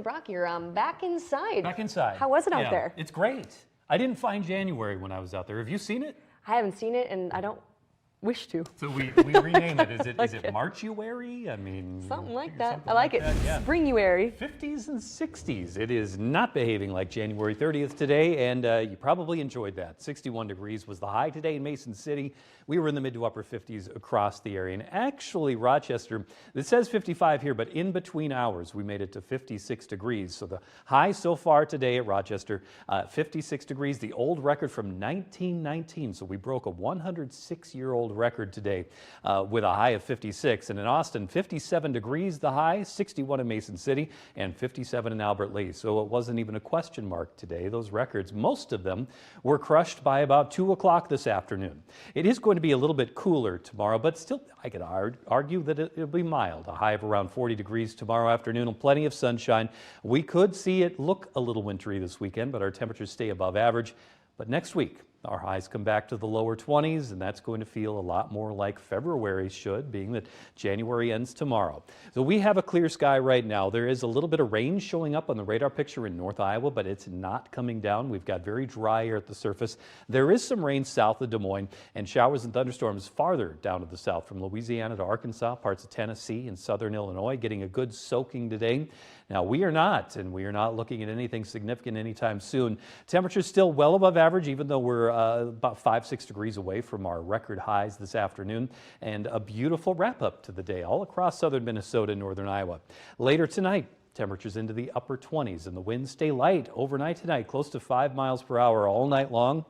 Brock, you're back inside. Back inside. How was it out there? It's great. I didn't find January when I was out there. Have you seen it? I haven't seen it, and I don't wish to. So we rename it. Is it Marchuary? I mean, something like that. Something I like it. Yeah. Springuary. 50s and 60s. It is not behaving like January 30th today, and you probably enjoyed that. 61 degrees was the high today in Mason City. We were in the mid to upper 50s across the area. And actually, Rochester, it says 55 here, but in between hours, we made it to 56 degrees. So the high so far today at Rochester, 56 degrees, the old record from 1919. So we broke a 106-year-old record today with a high of 56. And in Austin, 57 degrees the high, 61 in Mason City, and 57 in Albert Lea. So it wasn't even a question mark today. Those records, most of them were crushed by about 2 o'clock this afternoon. It is going to be a little bit cooler tomorrow, but still I could argue that it'll be mild. A high of around 40 degrees tomorrow afternoon and plenty of sunshine. We could see it look a little wintry this weekend, but our temperatures stay above average. But next week, our highs come back to the lower 20s, and that's going to feel a lot more like February should, being that January ends tomorrow. So we have a clear sky right now. There is a little bit of rain showing up on the radar picture in North Iowa, but it's not coming down. We've got very dry air at the surface. There is some rain south of Des Moines and showers and thunderstorms farther down to the south from Louisiana to Arkansas, parts of Tennessee and southern Illinois, getting a good soaking today. Now, we are not looking at anything significant anytime soon. Temperatures still well above average, even though we're about 5-6 degrees away from our record highs this afternoon, and a beautiful wrap up to the day all across southern Minnesota and northern Iowa. Later tonight, temperatures into the upper 20s, and the winds stay light overnight tonight, close to 5 miles per hour all night long.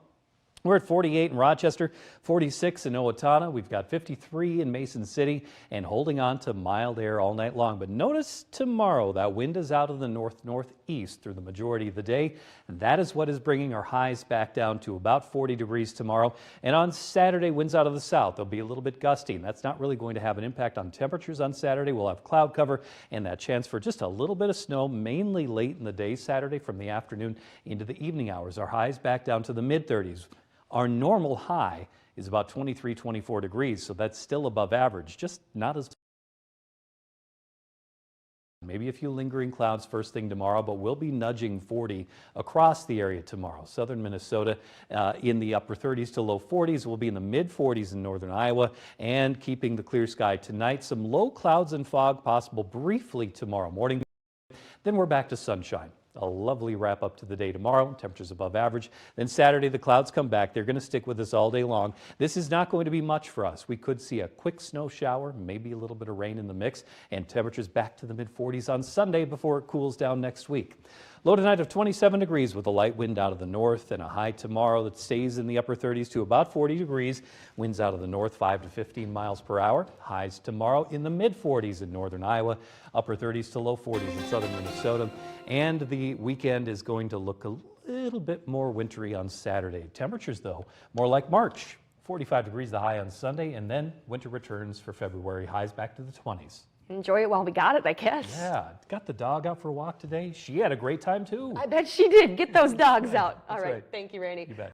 We're at 48 in Rochester, 46 in Owatonna. We've got 53 in Mason City and holding on to mild air all night long. But notice tomorrow that wind is out of the north-northeast through the majority of the day. And that is what is bringing our highs back down to about 40 degrees tomorrow. And on Saturday, winds out of the south. They'll be a little bit gusty. And that's not really going to have an impact on temperatures on Saturday. We'll have cloud cover and that chance for just a little bit of snow, mainly late in the day Saturday from the afternoon into the evening hours. Our highs back down to the mid-30s. Our normal high is about 23, 24 degrees, so that's still above average, just not as maybe a few lingering clouds first thing tomorrow, but we'll be nudging 40 across the area tomorrow. Southern Minnesota in the upper 30s to low 40s. We'll be in the mid 40s in northern Iowa and keeping the clear sky tonight. Some low clouds and fog possible briefly tomorrow morning. Then we're back to sunshine. A lovely wrap up to the day tomorrow, temperatures above average. Then Saturday, the clouds come back. They're going to stick with us all day long. This is not going to be much for us. We could see a quick snow shower, maybe a little bit of rain in the mix, and temperatures back to the mid-40s on Sunday before it cools down next week. Low tonight of 27 degrees with a light wind out of the north and a high tomorrow that stays in the upper 30s to about 40 degrees. Winds out of the north 5 to 15 miles per hour. Highs tomorrow in the mid-40s in northern Iowa, upper 30s to low 40s in southern Minnesota. And the weekend is going to look a little bit more wintry on Saturday. Temperatures, though, more like March. 45 degrees the high on Sunday, and then winter returns for February. Highs back to the 20s. Enjoy it while we got it, I guess. Yeah, got the dog out for a walk today. She had a great time, too. I bet she did. Get those dogs out. All right. right. Thank you, Randy. You bet.